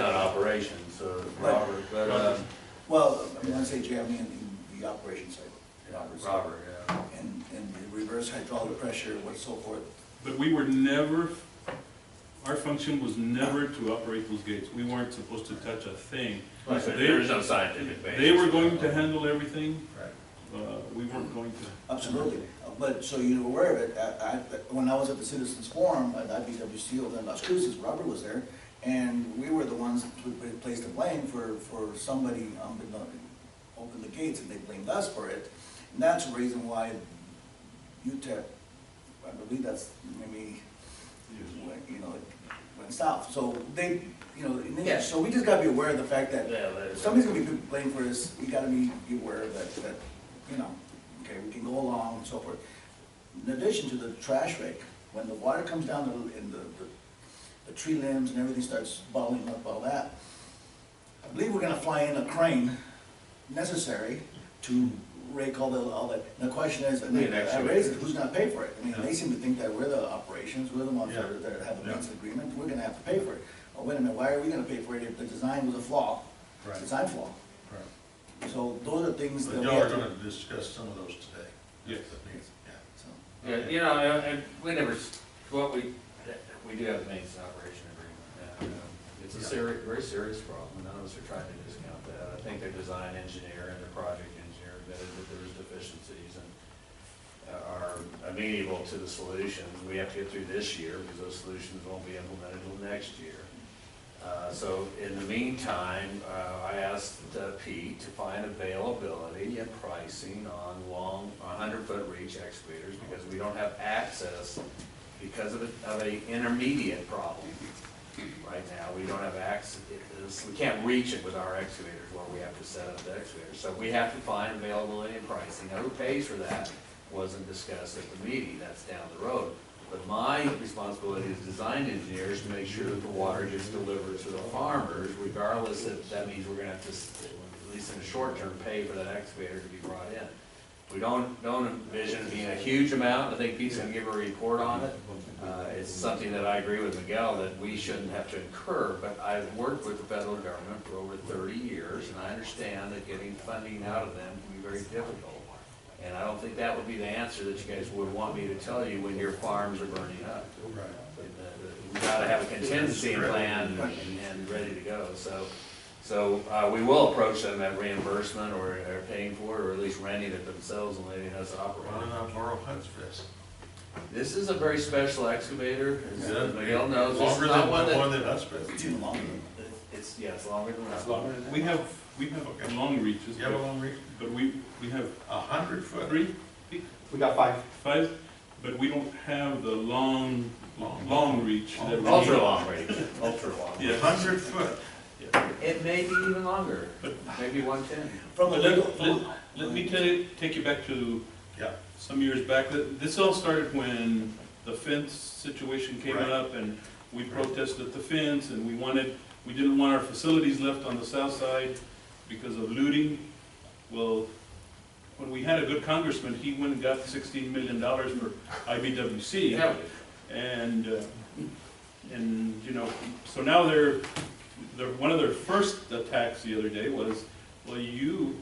not operations, so Robert, but, Well, I mean, when I say Jay, I mean in the operations side. Robert, yeah. And the reverse hydraulic pressure, what so forth. But we were never, our function was never to operate those gates. We weren't supposed to touch a thing. Right, so there's no scientific basis. They were going to handle everything. Right. We weren't going to. Absolutely. But, so you're aware of it, when I was at the Citizens Forum at IBWC over in Las Cruces, Robert was there, and we were the ones who placed the blame for somebody opened the gates, and they blamed us for it. And that's the reason why UTEP, I believe that's maybe, you know, it went south. So they, you know, Yeah. so we just gotta be aware of the fact that Yeah, if somebody's gonna be blamed for this, we gotta be aware of that, you know, okay, we can go along and so forth. In addition to the trash rake, when the water comes down and the tree limbs and everything starts bottling up all that, I believe we're gonna fly in a crane necessary to rake all that. And the question is, and I raised it, who's gonna pay for it? I mean, they seem to think that we're the operations, we're the ones that have a maintenance agreement, we're gonna have to pay for it. Oh, wait a minute, why are we gonna pay for it if the design was a flaw? Right. Design flaw. Right. So those are things that But we y'all are have to. gonna discuss some of those today. Yes. Yeah. So, Yeah, you know, and we never, what we do have a maintenance and operation agreement. It's a very serious problem, and none of us are trying to discount that. I think their design engineer and their project engineer admitted that there's deficiencies and are amenable to the solutions. We have to get through this year because those solutions won't be implemented until next year. So in the meantime, I asked Pete to find availability and pricing on long 100-foot reach excavators because we don't have access because of a intermediate problem. Right now, we don't have access, we can't reach it with our excavators where we have to set up the excavators. So we have to find availability and pricing. Now, who pays for that wasn't discussed at the meeting, that's down the road. But my responsibility as design engineer is to make sure that the water gets delivered to the farmers, regardless if that means we're gonna have to, at least in the short term, pay for that excavator to be brought in. We don't envision it being a huge amount. I think Pete's gonna give a report on it. It's something that I agree with Miguel that we shouldn't have to incur, but I've worked with the federal government for over 30 years, and I understand that getting funding out of them can be very difficult. And I don't think that would be the answer that you guys would want me to tell you when your farms are burning up. Right. We've got to have a contingency plan and ready to go. So we will approach them at reimbursement or paying for it, or at least renting it themselves and letting us operate. Why not borrow Hunt's Fist? This is a very special excavator, as Yeah. Miguel knows. This is Longer not than one the one that, that Hunt's Fist? it's even longer. it's longer than that. It's longer than that. We have Okay. long reaches, You have a long reach? but we have 100-foot? 3, We got 5. 5, but we don't have the long reach that we Ultra need. long range, ultra long. Yeah. 100-foot? It may be even longer, maybe 110. From the But legal, let me take you back to Yeah. some years back. This all started when the fence situation came Right. up, and we protested the fence, and we didn't want our facilities left on the south side because of looting. Well, when we had a good congressman, he went and got $16 million for IBWC. Yeah. And you know, so now they're one of their first attacks the other day was, well, you,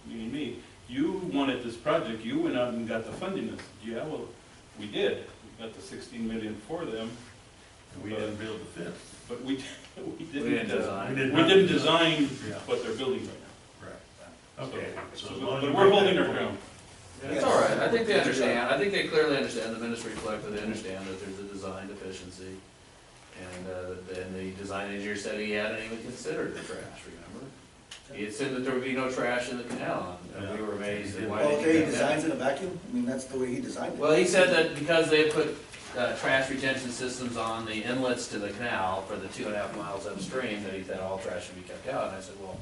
meaning me, you wanted this project, you went out and got the funding. I said, yeah, well, we did. We got the $16 million for them. And we didn't build the fence. But we didn't design. We didn't design Yeah. what they're building right Right. Okay. So, So as but long as you we're make holding that our clear. ground. It's all right, I think they understand, I think they clearly understand, the ministry reflected, they understand that there's a design deficiency. And the design engineer said he hadn't even considered the trash, remember? He had said that there would be no trash in the canal, and we were amazed at why well, did okay, he he do that? designs in a vacuum, I mean, that's the way he designed it. Well, he said that because they had put trash retention systems on the inlets to the canal for the 2.5 miles upstream, that he thought all trash should be kept out. And I said, well,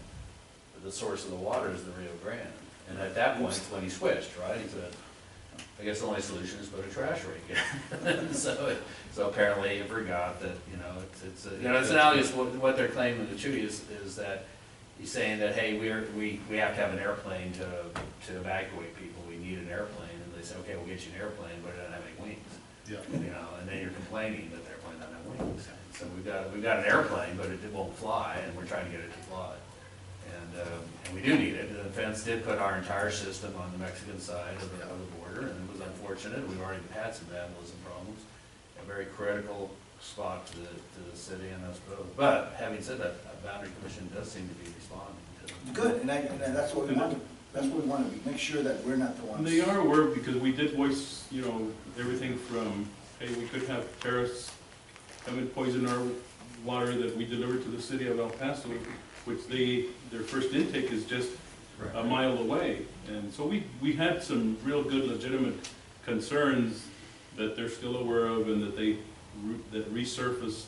the source of the water is the Rio Grande. And at that point, when he switched, right, he said, I guess the only solution is put a trash rake in. So apparently he forgot that, you know, it's analogous, what they're claiming, the Chewy is that he's saying that, hey, we have to have an airplane to evacuate people, we need an airplane. And they say, okay, we'll get you an airplane, but it doesn't have any wings. Yeah. You know, and then you're complaining that the airplane doesn't have wings. So we've got an airplane, but it won't fly, and we're trying to get it to fly. And we do need it. The fence did put our entire system on the Mexican side of the border, and it was unfortunate. We've already had some vandalism problems. A very critical spot to the city and us both. But having said that, Boundary Commission does seem to be responding to them. Good, and that's what we want, that's what we want to make sure that we're not the ones. And they are aware, because we did voice, you know, everything from, hey, we could have terrorists come and poison our water that we deliver to the city of El Paso, which their first intake is just a mile away. And so we had some real good legitimate concerns that they're still aware of and that resurfaced.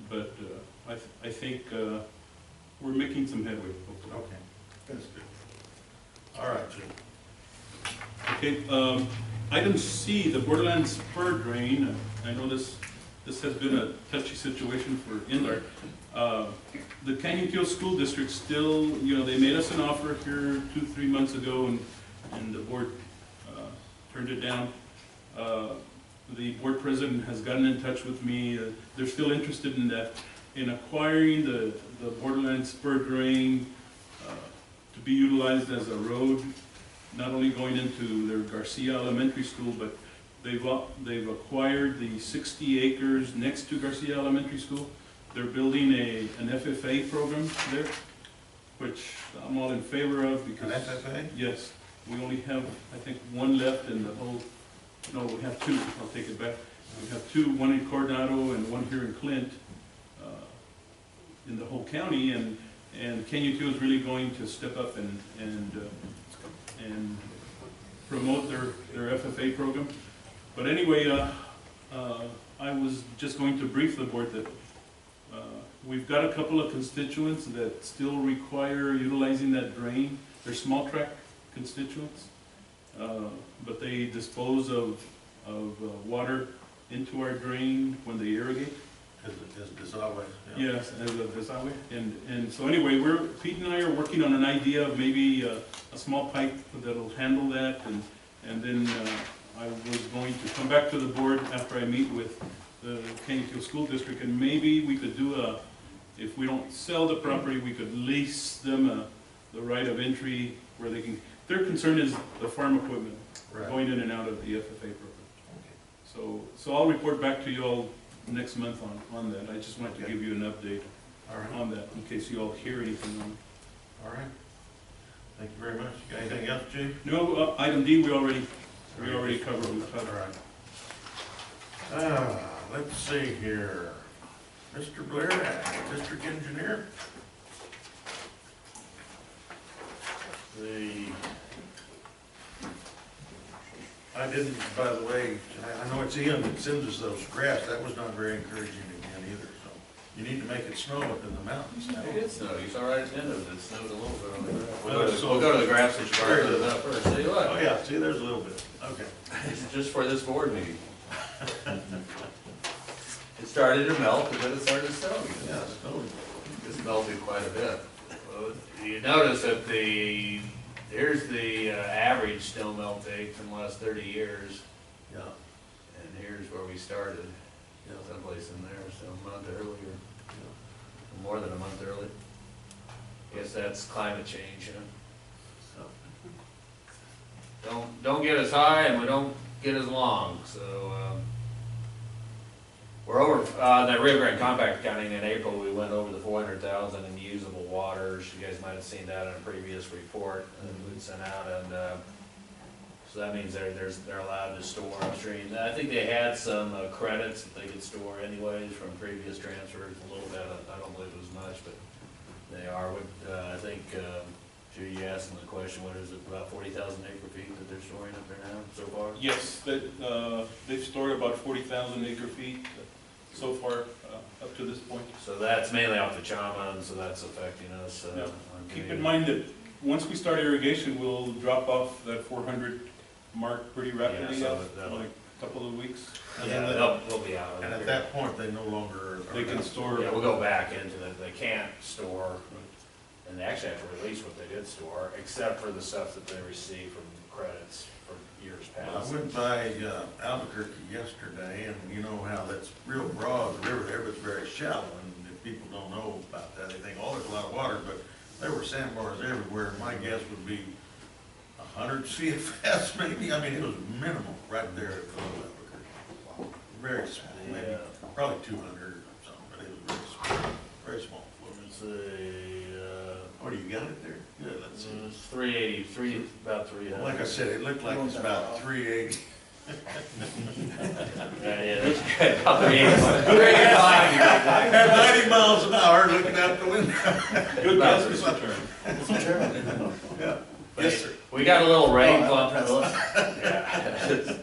But I think we're making some headway. Okay. Good. All right, Jim. Okay, item C, the Borderland spur drain. I know this has been a touchy situation for Inler. The Canyon Kills School District still, you know, they made us an offer here 2-3 months ago, and the board turned it down. The board president has gotten in touch with me. They're still interested in that, in acquiring the Borderland spur drain to be utilized as a road, not only going into their Garcia Elementary School, but they've acquired the 60 acres next to Garcia Elementary School. They're building an FFA program there, which I'm all in favor of because... An FFA? Yes. We only have, I think, one left in the whole, no, we have two, I'll take it back. We have two, one in Coronado and one here in Clint, in the whole county, and KU2 is really going to step up and promote their FFA program. But anyway, I was just going to brief the board that we've got a couple of constituents that still require utilizing that drain. They're small tract constituents, but they dispose of water into our drain when they irrigate. As desagüe. Yes, as a desagüe. And so anyway, Pete and I are working on an idea of maybe a small pipe that'll handle that, and then I was going to come back to the board after I meet with the Canyon Kills School District, and maybe we could do if we don't sell the property, we could lease them the right of entry where they can, their concern is the farm equipment going in and out of the FFA program. So I'll report back to you all next month on that. I just wanted to give you an update on that in case you all hear anything on it. All right. Thank you very much. You got anything else, Chief? No, item D we already covered. All right. Let's see here. Mr. Blair, District Engineer. I didn't, by the way, I know it's Ian that sends us those graphs. That was not very encouraging again either, so. You need to make it snow up in the mountains now. It did snow. You saw right at the end of it, it snowed a little bit on the graph. Oh, We'll go to the graphs that you brought up first. See what? Oh, yeah, see, there's a little bit. Okay. Just for this board meeting. It started to melt, and then it started to snow again. Yeah, it's totally. It's melted quite a bit. Well, you notice that here's the average snow melt date from the last 30 years, Yeah. and here's where we started, someplace in there, so a month earlier, more than a month early. Guess that's climate change, Don't get as high and we don't get as long, so we're over that Rio Grande Compact County in April. We went over the 400,000 in usable waters. You guys might have seen that in a previous report that we sent out, and so that means they're allowed to store upstream. I think they had some credits that they could store anyways from previous transfers. A little bit. I don't believe it was much, but they are. I think Judy asked them the question: what is it? About 40,000 acre feet that they're storing up there now so far? Yes, they've stored about 40,000 acre feet so far up to this point. So that's mainly off the Chama, and so that's affecting us. Yeah. Keep in mind that once we start irrigation, we'll drop off that 400 mark pretty rapidly, so like a couple of weeks. Yeah, they'll be out. And at that point, they no longer. They can store. Yeah, we'll go back into that. They can't store, and they actually have to release what they did store, except for the stuff that they receive from credits for years I past. went by Albuquerque yesterday, and you know how that's real broad, the river there, but it's very shallow, and if people don't know about that, they think, oh, there's a lot of water, but there were sandbars everywhere. My guess would be 100 CFS maybe, I mean, it was minimal right there at the low Albuquerque. Very small, maybe, Yeah. probably 200 or something, but it was very small flow. It's a, Oh, you got it there? Good, let's see. it's 383, about 300. Like I said, it looked like it's about 380. Yeah, that's good. About 385. At 90 miles an hour looking out the window. Good guess, Mr. Chairman. Mr. Chairman. Yeah. Yes, sir. We got a little Oh, rainfall. I'm Yeah.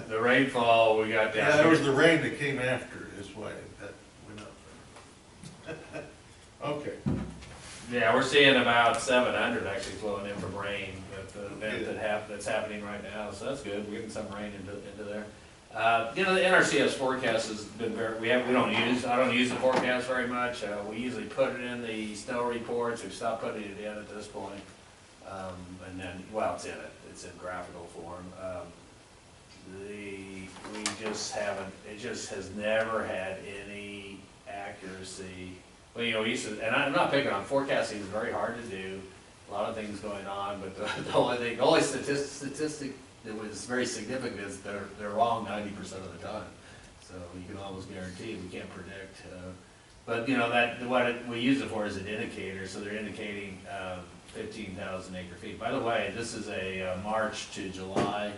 The rainfall we got down Yeah, there was here. the rain that came after is why that went up. Okay. Yeah, we're seeing about 700 actually flowing in from rain with the event Good. that's happening right now, so that's good. We're getting some rain into there. You know, the NRCS forecast has been I don't use the forecast very much. We usually put it in the snow reports. We've stopped putting it in at this point. And then, well, it's in it. It's in graphical form. We just haven't, it just has never had any accuracy. Well, you know, and I'm not picking on forecasting, is very hard to do. A lot of things going on, but the only statistic that was very significant is they're wrong 90% of the time. So you can almost guarantee we can't predict. But you know, we use it for is an indicator, so they're indicating 15,000 acre feet. By the way, this is a March to July,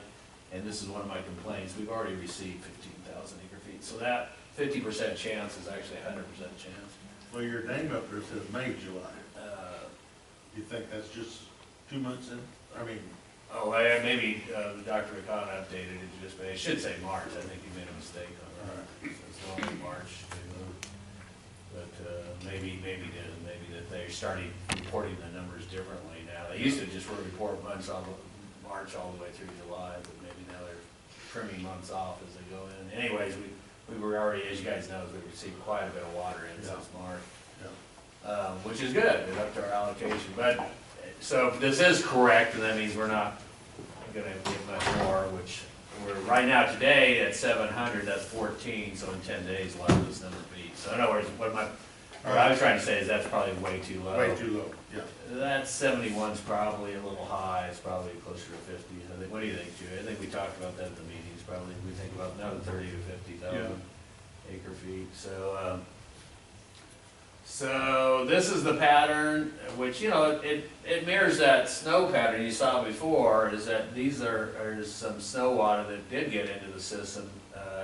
and this is one of my complaints. We've already received 15,000 acre feet, so that 50% chance is actually a 100% chance. Well, your name up there says May, July. You think that's just 2 months in? I mean, Maybe Dr. McCon updated it just, but it should say March. I think he made a mistake on that. It's only March, but maybe that they started reporting the numbers differently now. They used to just report months on March all the way through July, but maybe now they're trimming months off as they go in. Anyways, we were already, as you guys know, we received quite a bit of water in since March. Which is good, it's up to our allocation, but, so if this is correct, and that means we're not gonna get much more, which we're, right now today at 700, that's 14, so in 10 days we'll have this number beat. So in other words, what I was trying to say is that's probably way too low. way too low, yeah. That 71's probably a little high, it's probably closer to 50. I think, what do you think, Julie? I think we talked about that at the meetings, probably, we think about another 30 to 50,000 acre feet, so this is the pattern, which, you know, it mirrors that snow pattern you saw before, is that these are some snow water that did get into the system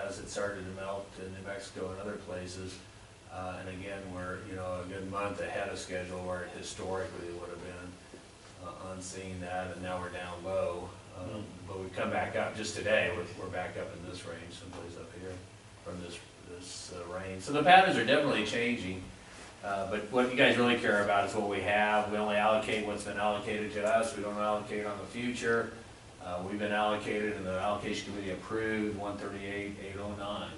as it started to melt in New Mexico and other places. And again, we're, you know, a good month ahead of schedule where it historically would have been on seeing that, and now we're down low. But we come back up, just today, we're back up in this range, someplace up here from this rain. So the patterns are definitely changing. But what you guys really care about is what we have. We only allocate what's been allocated to us. We don't allocate on the future. We've been allocated, and the allocation committee approved 138,809.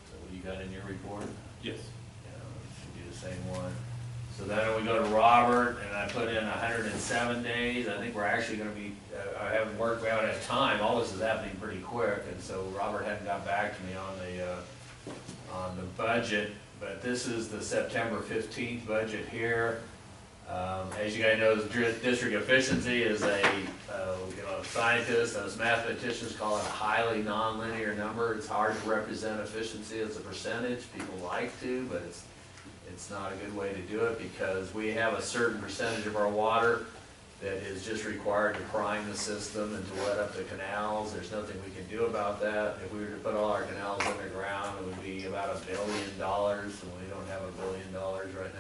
So what you got in your report? Yes. Yeah, it should be the same one. So then we go to Robert, and I put in 107 days. I think we're actually gonna be, I haven't worked, we haven't had time. All this is happening pretty quick, and so Robert hadn't got back to me on the budget. But this is the September 15th budget here. As you guys know, district efficiency is a scientist, those mathematicians call it a highly nonlinear number. It's hard to represent efficiency as a percentage. People like to, but it's not a good way to do it, because we have a certain percentage of our water that is just required to prime the system and to let up the canals. There's nothing we can do about that. If we were to put all our canals underground, it would be about $1 billion, and we don't have $1 billion right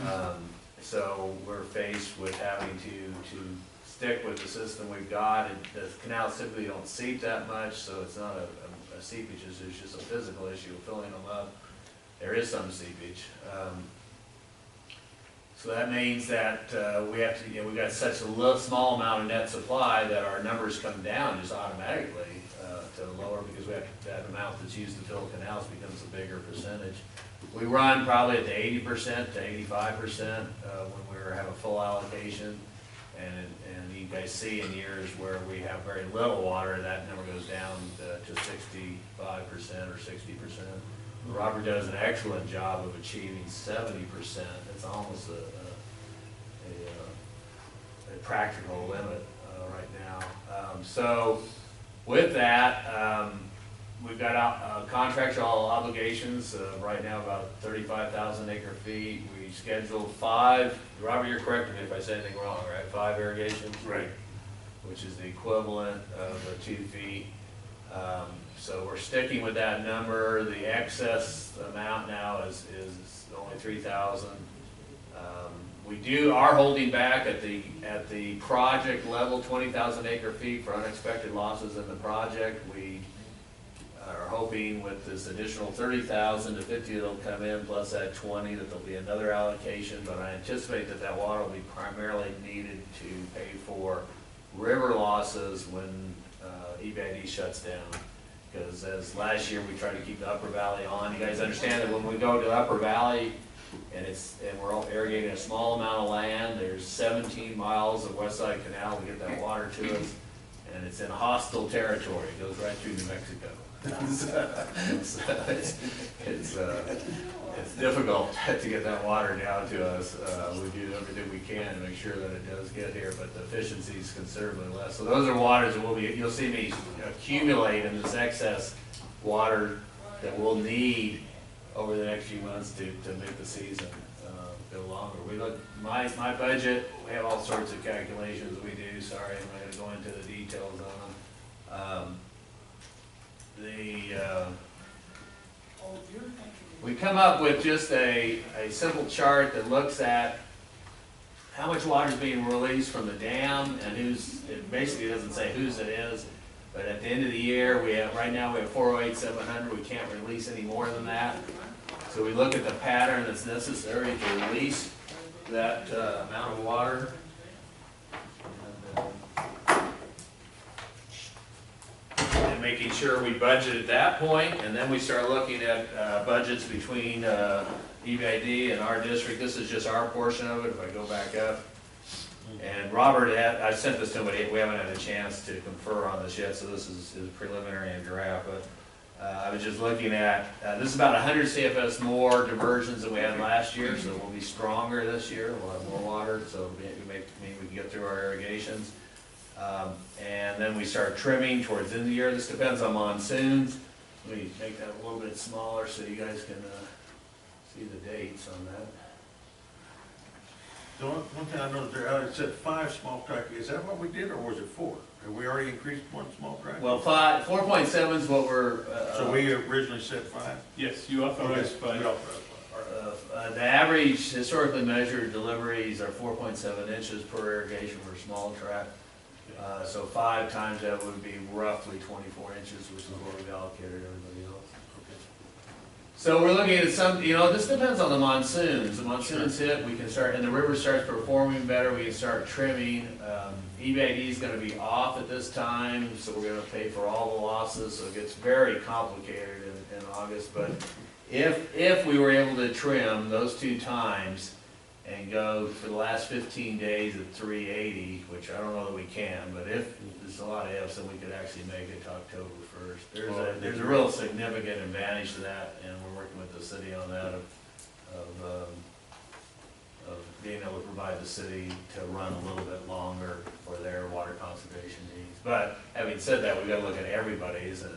now. So we're faced with having to stick with the system we've got. The canals typically don't seep that much, so it's not a seepage issue, it's just a physical issue of filling them up. There is some seepage. So that means that we've got such a small amount of net supply that our numbers come down just automatically to lower, because we have that amount that's used to fill canals becomes a bigger percentage. We run probably at the 80% to 85% when we have a full allocation, And you guys see in years where we have very little water, that number goes down to 65% or 60%. Robert does an excellent job of achieving 70%. It's almost a practical limit right now. So with that, we've got contractual obligations right now about 35,000 acre feet. We scheduled 5. Robert, you're correcting me if I say anything wrong, right? 5 irrigations, Right. which is the equivalent of 2 feet. So we're sticking with that number. The excess amount now is only 3,000. We are holding back at the project level 20,000 acre feet for unexpected losses in the project. We are hoping with this additional 30,000 to 50 that'll come in, plus that 20, that there'll be another allocation. But I anticipate that water will be primarily needed to pay for river losses when EPCWID shuts down. Because as last year we tried to keep the upper valley on. You guys understand that when we go to the upper valley and we're all irrigating a small amount of land, there's 17 miles of West Side Canal to get that water to us, and it's in hostile territory. It goes right through New Mexico. It's difficult to get that water down to us. We do everything we can to make sure that it does get here, but the efficiency is considerably less. So those are waters that you'll see me accumulate in this excess water that we'll need over the next few months to make the season go longer. We look, my budget, we have all sorts of calculations we do. Sorry, I'm not going to go into the details on them. We come up with just a simple chart that looks at how much water is being released from the dam and it basically doesn't say whose it is, but at the end of the year, right now we have 408,700, we can't release any more than that. So we look at the pattern that's necessary to release that amount of water. And making sure we budget at that point, and then we start looking at budgets between EPCWID and our district. This is just our portion of it, if I go back up. And Robert, I sent this to him, but we haven't had a chance to confer on this yet, so this is preliminary and draft. But I was just looking at, this is about 100 CFS more diversions than we had last year, so we'll be stronger this year. We'll have more water, so maybe we can get through our irrigations. And then we start trimming towards the end of the year. This depends on monsoons. Let me make that a little bit smaller so you guys can see the dates on that. The one thing I noticed there, it said 5 small track. Is that what we did, or was it 4? Have we already increased 1 small track? Well, 4.7 is what we're. So we originally said 5? Yes, you authorized 5. The average historically measured deliveries are 4.7 inches per irrigation for a small tract. So 5 times that would be roughly 24 inches, which is what we've allocated everybody else. Okay. So we're looking at some, this depends on the monsoons. The monsoons hit, we can start, and the river starts performing better, we can start trimming. EPCWID is going to be off at this time, so we're going to pay for all the losses, so it gets very complicated in August. But if we were able to trim those 2 times and go for the last 15 days at 380, which I don't know that we can, but if, there's a lot of ifs, then we could actually make it to October 1st. There's a real significant advantage to that, and we're working with the city on that, of being able to provide the city to run a little bit longer for their water conservation needs. But having said that, we've got to look at everybody's, and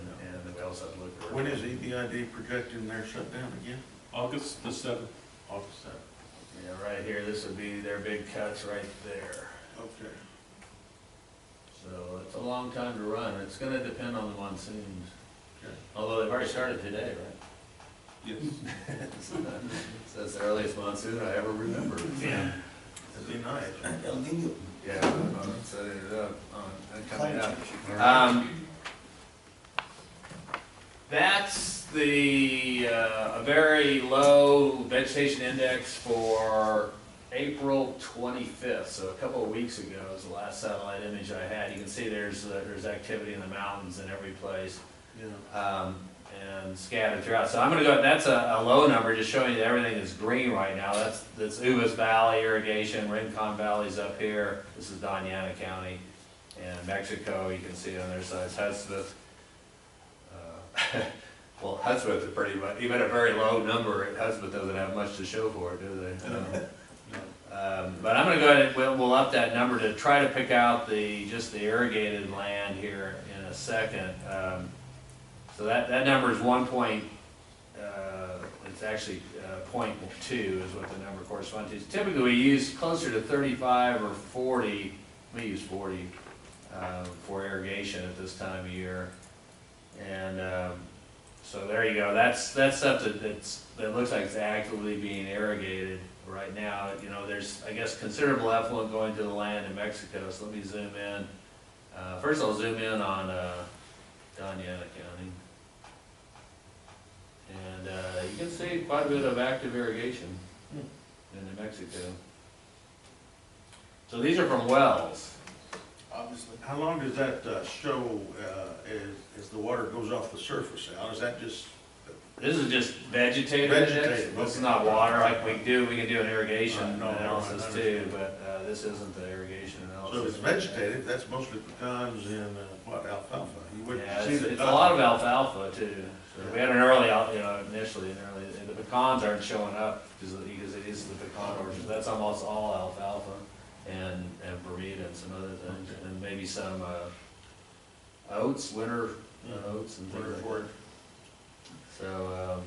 we also have to look at. When is EPCWID projecting their shutdown again? August the 7th. August 7th. Yeah, right here, this would be their big cuts right there. Okay. So it's a long time to run. It's going to depend on the monsoons. Okay. Although they've already started today, right? Yes. So that's the earliest monsoon I ever remember. Yeah. That'd be nice. El Nino. Yeah, I'm setting it up coming up. That's a very low vegetation index for April 25th. So a couple of weeks ago is the last satellite image I had. You can see there's activity in the mountains in every place. Yeah. and scattered throughout. So I'm gonna go, that's a low number, just showing you that everything is green right now. That's Uvas Valley irrigation, Rincon Valley's up here. This is Doñana County. And Mexico, you can see on their side, Hudspeth. Well, Hudspeth is pretty much, even a very low number, Hudspeth doesn't have much to show for it, do they? But I'm gonna go ahead and we'll up that number to try to pick out just the irrigated land here in a second. So that number is it's actually 0.2 is what the number corresponds to. Typically we use closer to 35 or 40, we use 40 for irrigation at this time of year. And so there you go, that's stuff that looks like it's actively being irrigated right now. You know, there's, I guess, considerable effluent going to the land in Mexico, so let me zoom in. First I'll zoom in on Doñana County. And you can see quite a bit of active irrigation in New Mexico. So these are from wells. Obviously. How long does that show as the water goes off the surface? How does that just? This is just vegetative index. Vegetative, This is okay. not water like we can do an irrigation No, analysis I too, but this isn't the irrigation analysis. So if it's vegetative, that's mostly pecans and alfalfa. You wouldn't Yeah, see it's a lot of alfalfa too. So we had an early, initially, the pecans aren't showing up because it is the pecan orchard. That's almost all alfalfa and Bermuda and some other things, and maybe some oats, winter oats and things like that. So,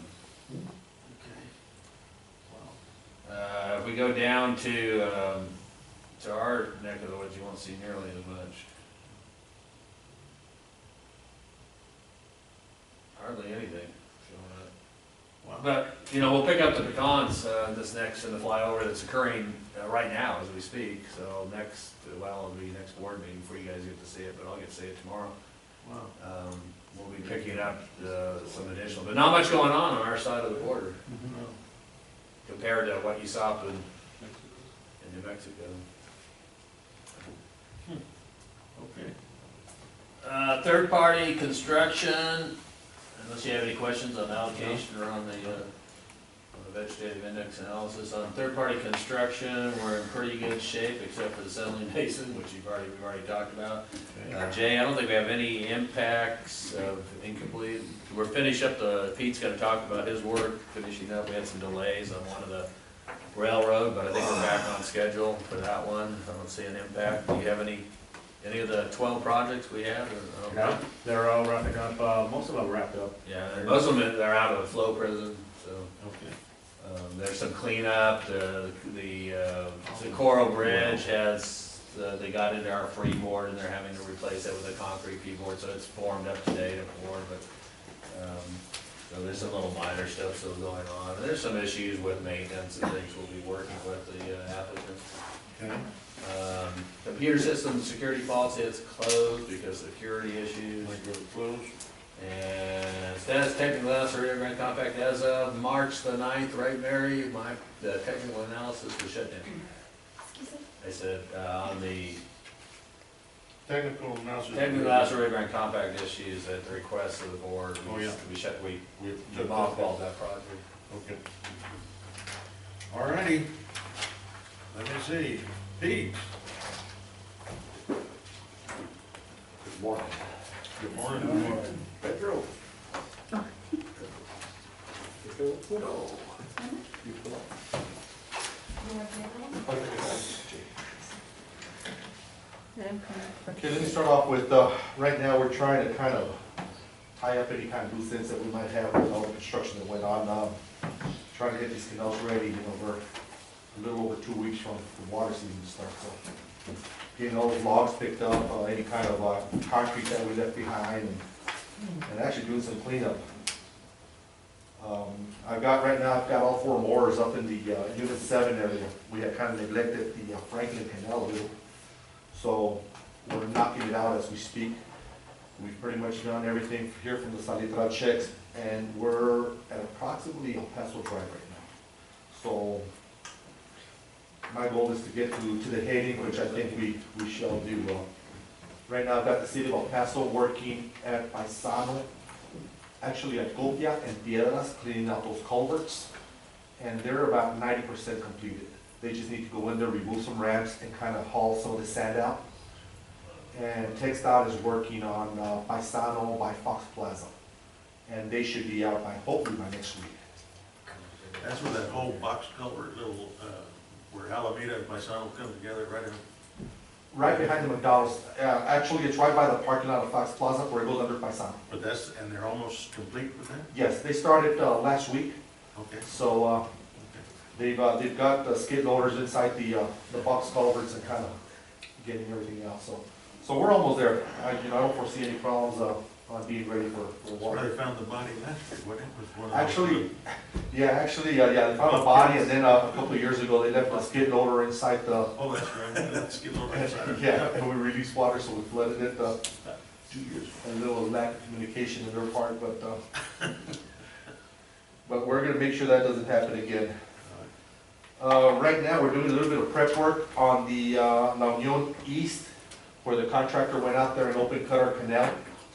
if we go down to our neck of the woods, you won't see nearly as much. Hardly anything showing up. Wow. But, we'll pick up the pecans in the flyover that's occurring right now as we speak. So it'll be next board meeting before you guys get to see it, but I'll get to see it tomorrow. Wow. We'll be picking up some additional, but not much going on our side of the border compared to what you saw up in New Mexico. Okay. Third-party construction, unless you have any questions on allocation or on the vegetative index analysis. On third-party construction, we're in pretty good shape except for the settling basin, which we've already talked about. Jay, I don't think we have any impacts of incomplete. We're finishing up Pete's gonna talk about his work, finishing up. We had some delays on one of the railroad, but I think we're back on schedule for that one. I don't see an impact. Do you have any of the 12 projects we have? Yeah, they're all wrapping up, most of them wrapped up. Yeah, and most of them are out of the flow prison, so. Okay. There's some cleanup. The Coral Bridge they got into our freeboard and they're having to replace it with a concrete freeboard, so it's formed up to date but so there's some little minor stuff still going on. And there's some issues with maintenance and things we'll be working with the applicants. Okay. Computer system security policy is closed because of security issues. Close. And status technical analysis for Rio Grande Compact as of March the 9th, right, Mary? The technical analysis was shut down. I said, on the Technical analysis. technical analysis for Rio Grande Compact issues at the request of the board. We mothballed that project. Okay. All righty. Let me see. Pete. Good morning. Good morning. Pedro. Okay, let me start off with, right now, we're trying to kind of tie up any kind of loose ends that we might have with all the construction that went on. Trying to get these canals ready, we're a little over 2 weeks from the water season to start. So getting all those logs picked up, any kind of concrete that we left behind, and actually doing some cleanup. I've got all 4 mowers up in the Unit 7 area. We had kind of neglected the Franklin Canal a little. So we're knocking it out as we speak. We've pretty much done everything here from the Salitra checks, and we're at approximately El Paso Drive right now. So my goal is to get to the heading, which I think we shall do. Right now I've got the city of El Paso working at Paisano actually at Copia and Piedras, cleaning out those culverts, and they're about 90% completed. They just need to go in there, remove some ramps, and kind of haul some of the sand out. And TxDOT is working on Paisano by Fox Plaza, and they should be out by, hopefully by next week. That's where that whole box culvert, little, where Alameda and Paisano come together, right in. Right behind the McDonald's, actually it's right by the parking lot of Fox Plaza where it goes under Paisano. But that's, and they're almost complete with that? Yes, they started last week, Okay. so they've got the skid loaders inside the box culverts and kind of getting everything out, so we're almost there. I don't foresee any problems on being ready for That's where water. they found the body last year, what it was one of those. Actually, they found a body, and then a couple of years ago, they left the skid loader inside the, Oh, that's right, that's skid loader inside. yeah, and we released water, so we flooded it, 2 years. a little lack of communication in their part, but we're gonna make sure that doesn't happen again. Right now, we're doing a little bit of prep work on the La Union East, where the contractor went out there and open cut our canal.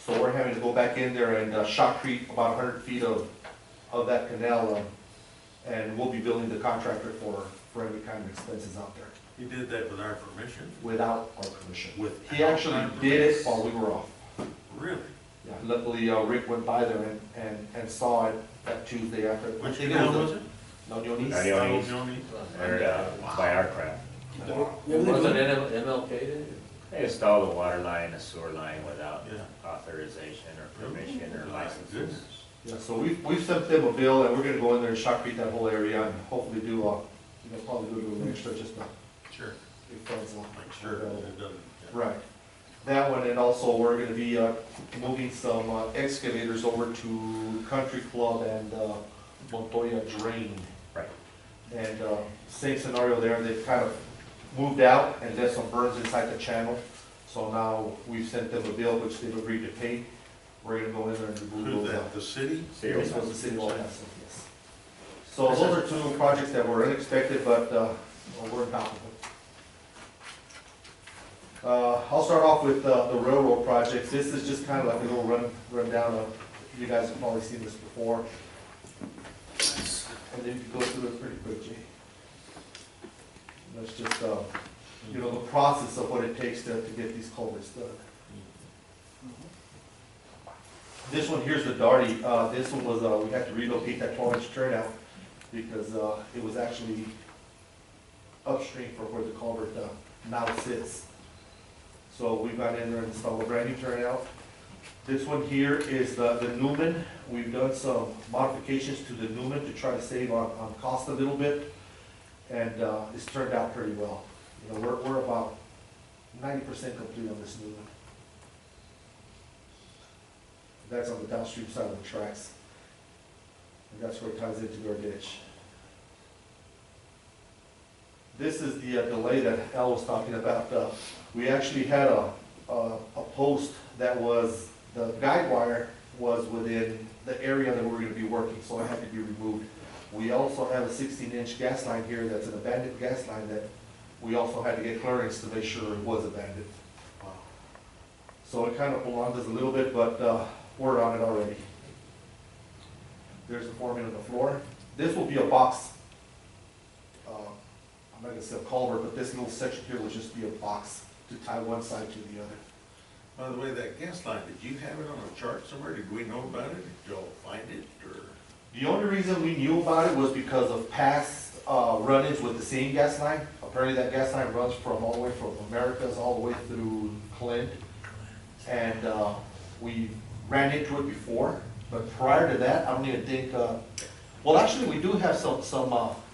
So we're having to go back in there and shotcrete about 100 feet of that canal, and we'll be billing the contractor for any kind of expenses out there, He did that with our permission? without our permission. With He actually did it while we were off. Really? Yeah, luckily, Rick went by there and saw it that Tuesday after. I Which think canal the was it? La Union East. Leonis. Or by our craft. What were they Was it doing? MLK did? They installed a water line, a sewer line without Yeah. authorization or permission or My licenses. goodness. Yeah, so we've sent them a bill, and we're gonna go in there and shotcrete that whole area, and hopefully do, probably do a little extra, just to Sure, make funds make sure it doesn't. yeah. Right. That one, and also we're gonna be, moving some excavators over to Country Club and, Montoya Drain. Right. And, same scenario there, they've kind of moved out and left some burns inside the channel. So now we've sent them a bill, which they've agreed to pay. We're gonna go in there and remove Who's those. that, the city? This was the city of El Paso, yes. So those are two projects that were unexpected, but, we're on top of them. I'll start off with, the railroad projects. This is just kind of like a little rundown of, you guys have probably seen this before. And then you can go through it pretty quick, Jay. That's just, the process of what it takes to get these culverts done. This one here's the Darty. This one was, we had to relocate that 12-inch turnout because it was actually upstream from where the culvert now sits. So we've gone in there and installed a brand new turnout. This one here is the Newman. We've done some modifications to the Newman to try to save on cost a little bit, and it's turned out pretty well. We're about 90% complete on this Newman. That's on the downstream side of the tracks, and that's where it ties into our ditch. This is the delay that Al was talking about. We actually had a post that was, the guide wire was within the area that we were going to be working, so it had to be removed. We also have a 16-inch gas line here that's an abandoned gas line that we also had to get clearance to make sure it was abandoned. So it kind of prolonged us a little bit, but we're on it already. There's the forming of the floor. This will be a box. I'm not gonna say a culvert, but this little section here will just be a box to tie one side to the other. By the way, that gas line, did you have it on a chart somewhere? Did we know about it? Did y'all find it, or? The only reason we knew about it was because of past run-ins with the same gas line. Apparently that gas line runs from all the way from Americas all the way through Clint. And we ran into it before, but prior to that, I don't even think, well, actually, we do have some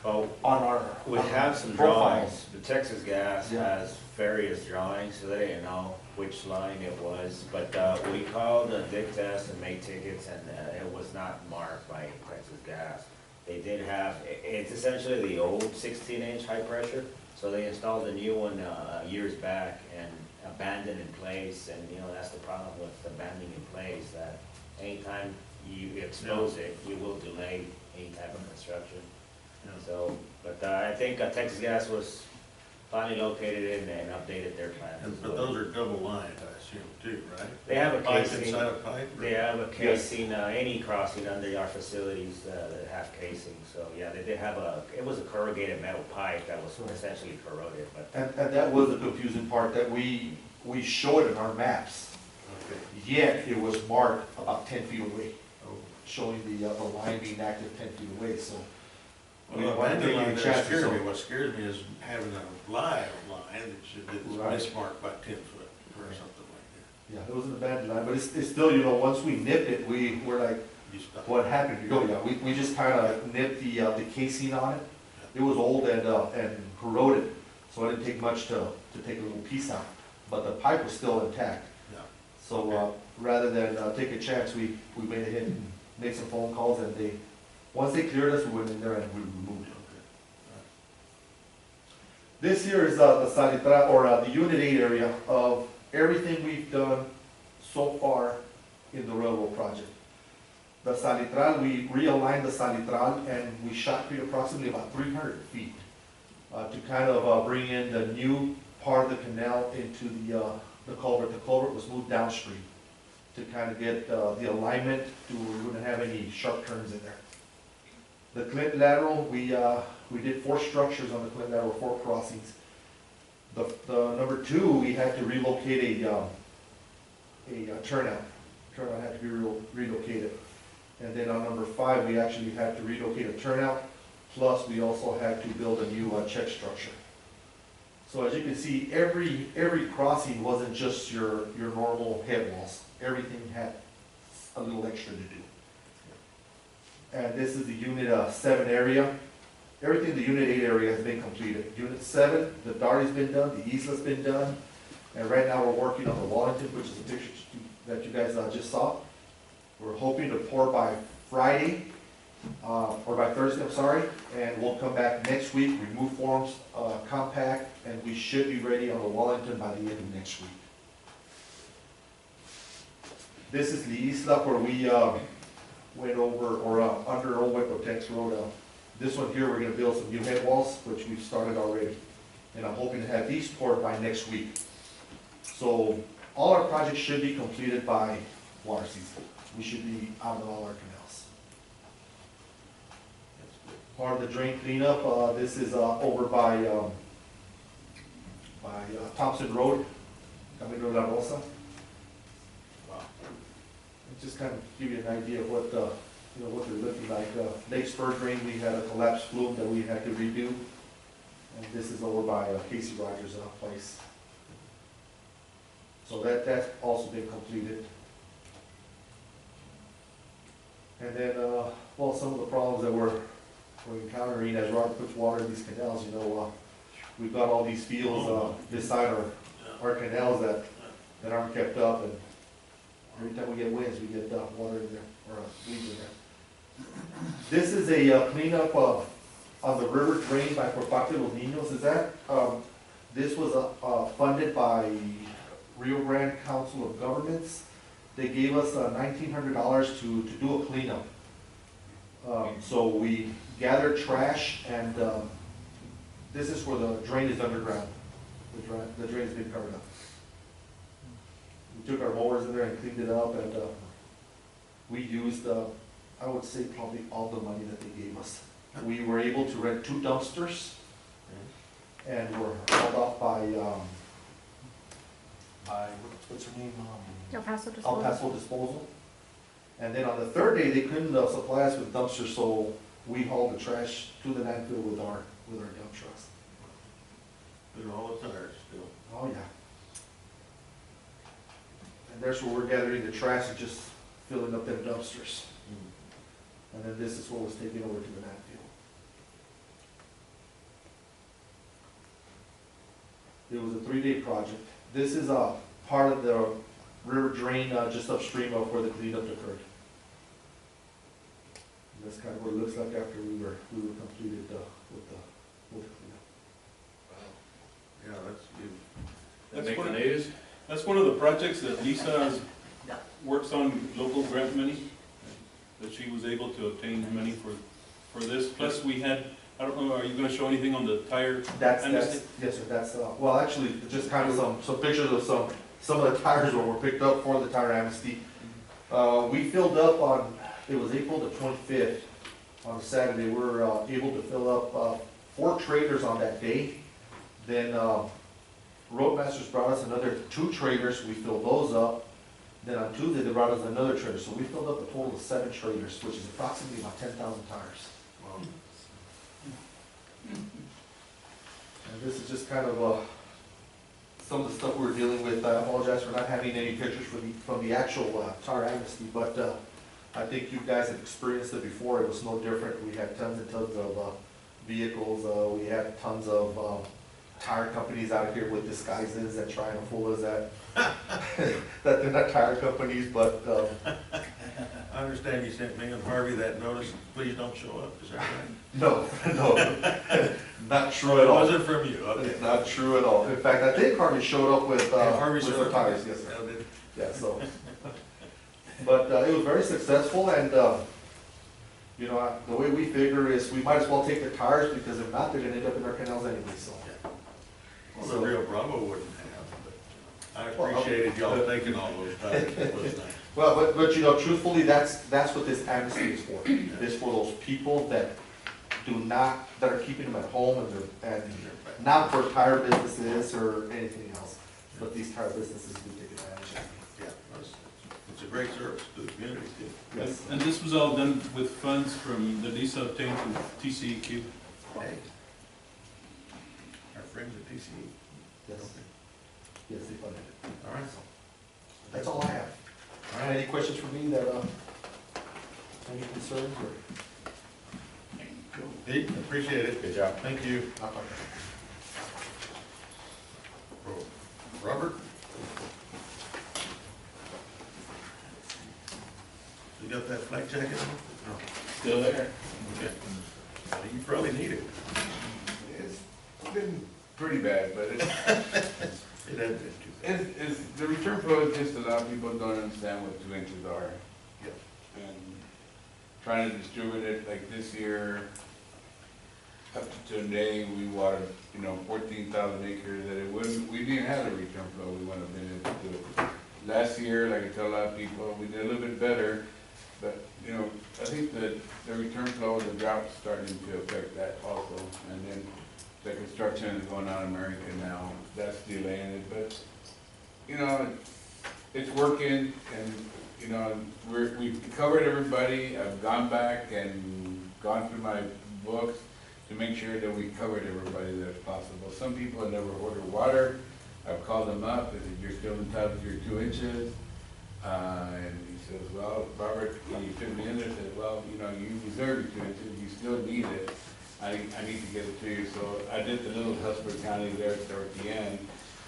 Oh, on our we have some profiles. drawings. The Texas Gas Yeah. has various drawings, so they didn't know which line it was. But we called the dig test and made tickets, and it was not marked by Texas Gas. They did have, it's essentially the old 16-inch high pressure, so they installed a new one years back and abandoned in place. And that's the problem with abandoning in place, that anytime you expose it, you will delay any type of construction. So, but I think Texas Gas was finally located it and updated their plans. But those are double lined, I assume, too, right? They have a Pipe casing. inside a pipe? or- They have a casing, any crossing under our facilities that have casing, so yeah, they did have it was a corrugated metal pipe that was essentially corroded, but. And that was the confusing part, that we show it in our maps, Okay. yet it was marked about 10 feet away, Oh. showing the line being active 10 feet away, so. we Well, wanted to that take line any doesn't chances, scare so- me. What scares me is having a live line that's Right. mismarked by 10 foot or something like Yeah, it was an abandoned line, but it's still, you know, once we nipped it, we're like, that. You stop. what happened? You go, yeah, we just kind of nipped the casing on it. It was old and corroded, so it didn't take much to take a little piece out, but the pipe was still intact. Yeah. So, rather than take a chance, we went ahead and made some phone calls, and once they cleared us, we went in there and we removed it. Okay. This here is the salitral, or the Unit 8 area of everything we've done so far in the railroad project. The salitral, we realigned the salitral and we shotcreted approximately about 300 feet to kind of bring in the new part of the canal into the culvert. The culvert was moved downstream to kind of get the alignment to where we wouldn't have any sharp turns in there. The Clint lateral, we did 4 structures on the Clint lateral, 4 crossings. The number 2, we had to relocate a turnout. Turnout had to be relocated. And then on number 5, we actually had to relocate a turnout, plus we also had to build a new check structure. So as you can see, every crossing wasn't just your normal head walls. Everything had a little extra to do. And this is the Unit 7 area. Everything in the Unit 8 area has been completed. Unit 7, the Darty's been done, the Isla's been done, and right now we're working on the Wallington, which is a picture that you guys just saw. We're hoping to pour by Friday, or by Thursday, I'm sorry, and we'll come back next week, remove forms, compact, and we should be ready on the Wallington by the end of next week. This is the Isla where we went over, or under Old Huecotex Road. This one here, we're gonna build some new head walls, which we've started already. And I'm hoping to have these poured by next week. So all our projects should be completed by water season. We should be out of all our canals. Part of the drain cleanup, this is over by Thompson Road, Camino de la Rosa. Just kind of give you an idea of what what they're looking like. Lake Spur Drain, we had a collapsed flume that we had to redo. And this is over by Casey Rogers' place. So that's also been completed. And then, well, some of the problems that we're encountering as Robert puts water in these canals, we've got all these fields beside our canals that aren't kept up, and every time we get winds, we get water in there, or weeds in there. This is a cleanup on the river drain by Por Parte de los Niños. This was funded by Rio Grande Council of Governments. They gave us $1,900 to do a cleanup. So we gathered trash, and this is where the drain is underground. The drain has been covered up. We took our mowers in there and cleaned it up, and we used, I would say, probably all the money that they gave us. We were able to rent 2 dumpsters, and were held off by what's her name? El Paso El Disposal. Paso Disposal. And then on the 3rd day, they couldn't supply us with dumpsters, so we hauled the trash to the landfill with our dump trucks. They're all the tires still. Oh, yeah. And there's where we're gathering the trash and just filling up them dumpsters. And then this is what was taken over to the landfill. It was a 3-day project. This is a part of the river drain just upstream of where the cleanup occurred. And that's kind of what it looks like after we were completed with the cleanup. Yeah, that's good. That make the news? That's one of the projects that Lisa works on, local grant money, that she was able to obtain money for this. Plus, we had I don't know, are you gonna show anything on the tire? That's, amnesty? yes, sir, that's, well, actually, just kind of some pictures of some of the tires that were picked up for the tire amnesty. We filled up on, it was April the 25th, on Saturday, we were able to fill up 4 trailers on that day. Then Roadmasters brought us another 2 trailers, we filled those up. Then on Tuesday, they brought us another trailer, so we filled up a total of 7 trailers, which is approximately about 10,000 tires. Well, And this is just kind of some of the stuff we were dealing with. I apologize for not having any pictures from the actual tire amnesty, but I think you guys have experienced it before. It was no different. We had tons and tons of vehicles. We had tons of tire companies out here with disguises that try and fool us that they're not tire companies, but I understand you sent me and Harvey that notice, please don't show up, is that right? no, not true at It all. wasn't from you, okay. It's not true at all. In fact, I think Harvey showed up with Harvey with showed the up? tires, yes, sir. Oh, did- Yeah, so, but it was very successful, and, you know, the way we figure is we might as well take the tires, because if not, they're gonna end up in our canals anyway, so. Well, the real Bravo wouldn't have, but I appreciated y'all taking all those tires, it was nice. Well, but you know, truthfully, that's what this amnesty is for. It's for those people that that are keeping them at home and not for tire businesses or anything else, but these tire businesses do take advantage of it. Yeah, it's a great service to the community, too. Yes. And this was all done with funds from the Lisa obtained from TCEQ? Hey, our friends at TCE. Yes, yes, they funded it. All right. That's all I have. All right, any questions for me that, any concerns or? Pete, appreciate it. Good job. Thank you. Robert? You got that flak jacket on? No. Still there? Okay. You probably need it. It's been pretty bad, but It had been too bad. it's, the return flow is just a lot of people don't understand what 2 inches are. Yep. And trying to distribute it, like this year, up to today, we watered, 14,000 acres, that we didn't have the return flow we would have been able to do it. Last year, like I tell a lot of people, we did a little bit better, but, I think that the return flow, the drought's starting to affect that also. And then the construction is going on in America now, that's delaying it, but, it's working, and, we've covered everybody. I've gone back and gone through my books to make sure that we covered everybody that's possible. Some people have never ordered water. I've called them up, I said, you're still entitled to your 2 inches. And he says, well, Robert, can you fit me in there? I said, well, you deserve your 2 inches, you still need it. I need to get it to you. So I did the little Husband County there at the end.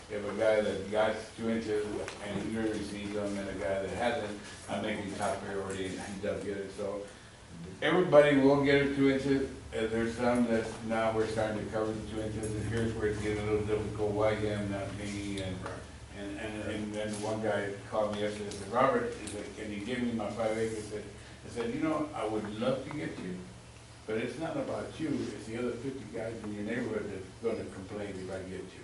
You have a guy that got 2 inches and he really received them, and a guy that hasn't, I'm making top priority and he does get it. So everybody will get it 2 inches. There's some that now we're starting to cover the 2 inches, and here's where it's getting a little difficult. Why him, not me? And then one guy called me yesterday and said, Robert, he said, can you give me my 5 acres? I said, I would love to get you, but it's not about you, it's the other 50 guys in your neighborhood that's gonna complain if I get you.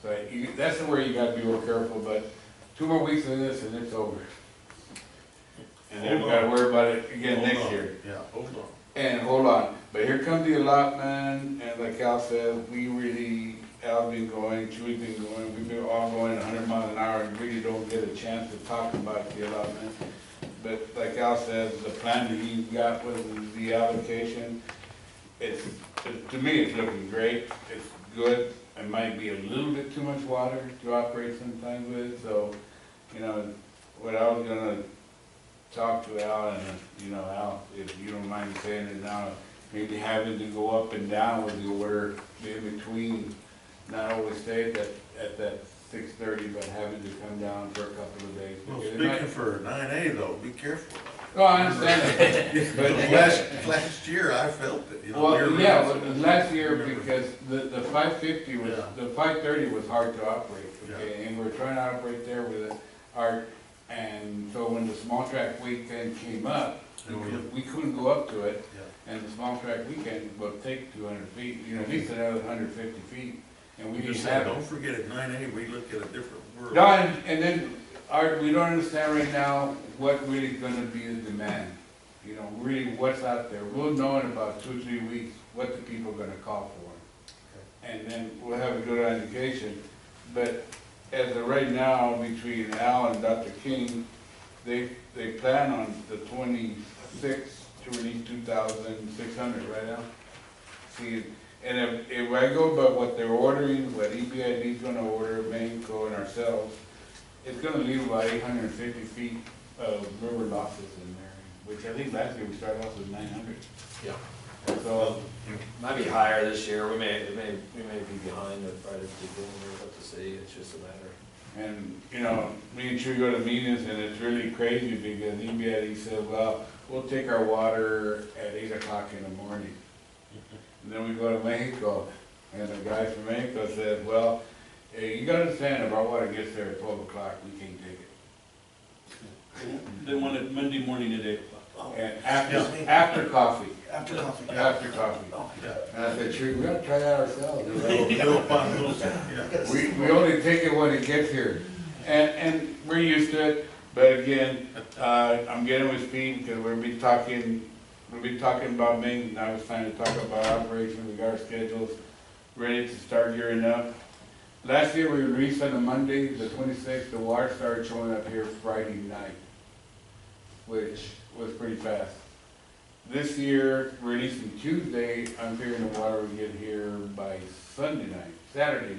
So that's where you gotta be real careful, but 2 more weeks of this and it's over. And then we gotta worry about it again next year. Yeah, hold on. And hold on, but here comes the allotment, and like Al said, Al's been going, Chewy's been going, we've been all going 100 miles an hour and really don't get a chance to talk about the allotment. But like Al said, the plan that he got with the allocation, to me, it's looking great, it's good. It might be a little bit too much water to operate sometimes with, so, what I was gonna talk to Al, and, Al, if you don't mind saying it now, maybe having to go up and down with the order in between, not always stay at that 6:30, but having to come down for a couple of days. Well, Because it speaking might- for 9A though, be careful. Oh, I understand that, but Last year I felt it, well, yeah, but last year, Remember. because the 550 was, Yeah. the 530 was hard to operate, Yeah. okay? And we're trying to operate there with our, and so when the small track weekend came up, we couldn't go up to it. Yeah. and the small track weekend will take 200 feet, you know, at least another 150 feet. And we We need just to said, have. don't forget at 9A, we look at a different world. No, and then, we don't understand right now what really is gonna be the demand. You know, really what's out there. We'll know in about 2 or 3 weeks what the people are gonna call for. And then we'll have a good indication. But as of right now, between Al and Dr. King, they plan on the 26th to release 2,600, right, Al? See, and if I go by what they're ordering, what EPID is gonna order, Mexico and ourselves, it's gonna leave about 850 feet of river losses in there, which I think last year we started off with 900. Yeah. So, Might be higher this year, we may be behind the private people, we'll have to see, it's just a matter. and, you know, me and Drew go to meetings and it's really crazy because EPID said, well, we'll take our water at 8 o'clock in the morning. And then we go to Mexico, and the guy from Mexico said, well, hey, you gotta understand, if our water gets there at 12 o'clock, we can't take it. They want it Monday morning at 8 o'clock. And after coffee, After coffee. after coffee. And I said, sure, we gotta try that ourselves. Little fun, little stuff, yeah. We only take it when it gets here. And we're used to it, but again, I'm getting with Pete, because we'll be talking about Maine. Now it's time to talk about operation, we got our schedules ready to start gearing up. Last year, we released on a Monday, the 26th, the water started showing up here Friday night, which was pretty fast. This year, releasing Tuesday, I'm figuring the water will get here by Saturday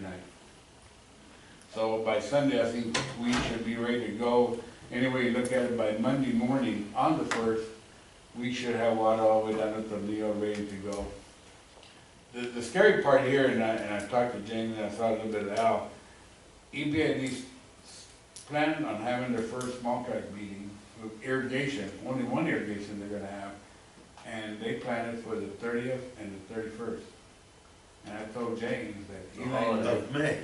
night. So by Sunday, I think we should be ready to go. Anyway, look at it by Monday morning, on the 1st, we should have water all the way down to Leo ready to go. The scary part here, and I talked to James and I saw a little bit of Al, EPID's planning on having their first small tract meeting with irrigation, only one irrigation they're gonna have, and they planned it for the 30th and the 31st. And I told James that he's not even, Of May.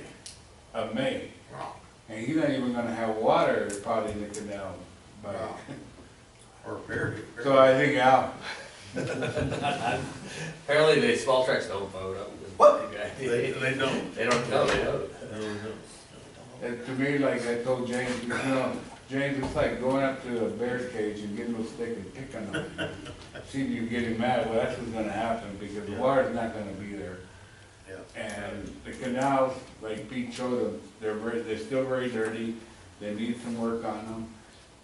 of May, and he's not even gonna have water probably in the canal by. Wow. Or buried. So I think Al, Apparently, the small tracks don't vote up. What? They don't. They don't, no, they don't. No, no. and to me, like I told James, you know, James, it's like going up to a bear's cage and getting a stick and picking on him. See if you get him mad, well, that's what's gonna happen, because the water's not gonna be there. Yeah. And the canals, like Pete showed them, they're still very dirty, they need some work on them.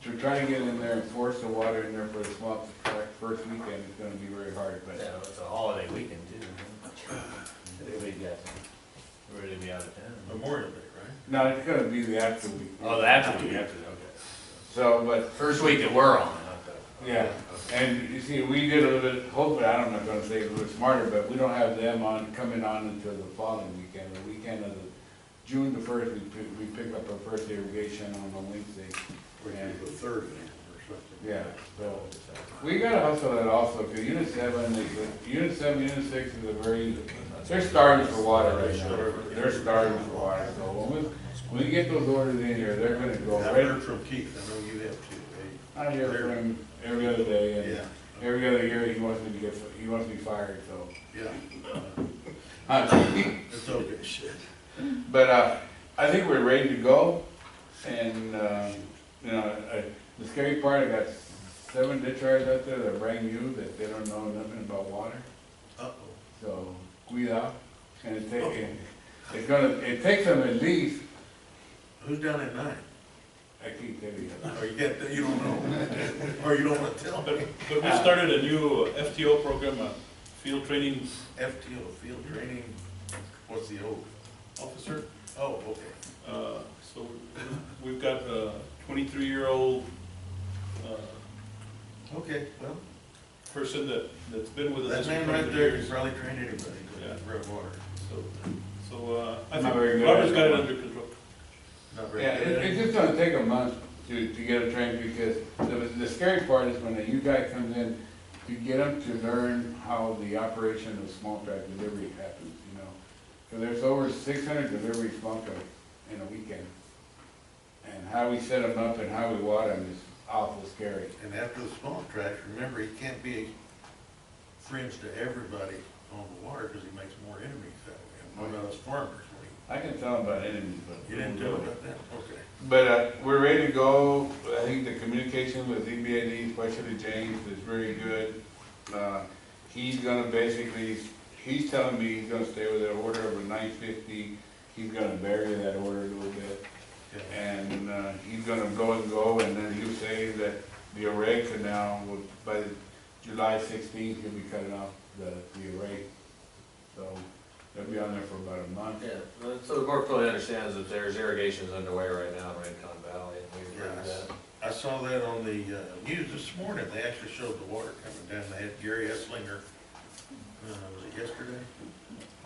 To try to get in there and force the water in there for the small tract first weekend is gonna be very hard, but. Yeah, it's a holiday weekend too. Everybody got, ready to be out of town. Memorial Day, right? No, it's gonna be the after week. Oh, the after week, okay. So, but, First week that we're on, not the. yeah, and you see, we did a little bit, hopefully, I'm not gonna say a little bit smarter, but we don't have them coming on until the following weekend. The weekend of June the 1st, we pick up our first irrigation on a Wednesday. And- The third then, or something. Yeah, so, we gotta hustle that also, cause Unit 7, Unit 6 is a very, they're starving for water right now. They're starving for water, so when we get those orders in here, they're gonna go I've right. heard from Keith, I know you have too, I hear from him every other day, eh? and Yeah, every other year, he wants me to be fired, so. yeah. It's okay, shit. But, I think we're ready to go, and, you know, the scary part, I got 7 ditch wires out there that are brand new, that they don't know nothing about water, Uh-oh. so, cuidado, and it takes them at least, Who's down at 9? I keep telling you. Or you don't know? Or you don't want to tell me? But we started a new FTO program, field training FTO, field training, what's the O? officer. Oh, okay. So we've got a 23-year-old Okay, well, person that's been with that us man for right 23 there years. can probably train anybody Yeah. to grab water. So I Not think very good Robert's at got it it. under control. Not very Yeah, good. it's just gonna take a month to get a train, because the scary part is when a new guy comes in, to get him to learn how the operation of small tract delivery happens, you know? Cause there's over 600 delivery small tracts in a weekend. And how we set them up and how we water them is awful scary. And after the small trash, remember, he can't be friends to everybody on the water, because he makes more enemies that way. And what about us farmers? I can tell them about enemies, but. You didn't tell about that? Okay. But we're ready to go. I think the communication with EPCWID, especially James, is very good. He's gonna basically, he's telling me he's gonna stay with an order of a 950. He's gonna vary that order a little bit. Okay. And he's gonna blow and go, and then he'll say that the array canal will, by July 16th, he'll be cutting off the array. So they'll be on there for about a month. Yeah, well, so the board clearly understands that there's irrigations underway right now in Rincon Valley, and we agree with Yes. that. I saw that on the news this morning. They actually showed the water coming down. They had Gary Esslinger, was it yesterday?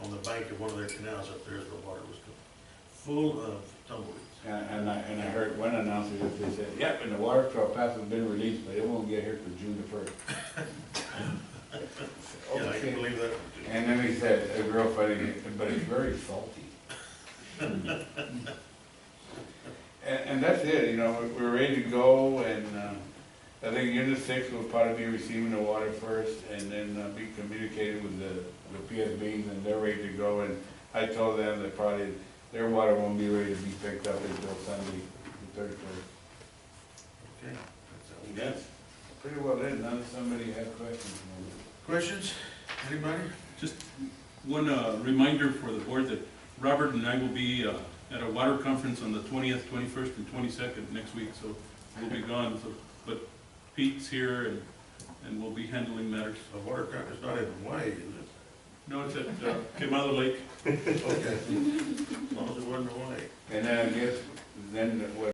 On the bank of one of their canals up there as the water was full of tumbleweeds. And I heard one announcer that they said, yep, and the water truck pass has been released, but it won't get here till June the 1st. Yeah, I can believe that. And then he said, a real funny, but it's very salty. And that's it, you know, we're ready to go, and I think Unit 6 will probably be receiving the water first, and then be communicating with the PSBs, and they're ready to go, and I told them that probably their water won't be ready to be picked up until Sunday, the 31st. Okay. That's all we got. That's pretty well it, unless somebody had questions. Questions? Anybody? Just one reminder for the board that Robert and I will be at a water conference on the 20th, 21st, and 22nd next week, so we'll be gone. So, but Pete's here, and we'll be handling matters. The water truck is not in Hawaii, is it? No, it's at Quemado Lake. Okay. As long as it wasn't Hawaii. And then I guess, then what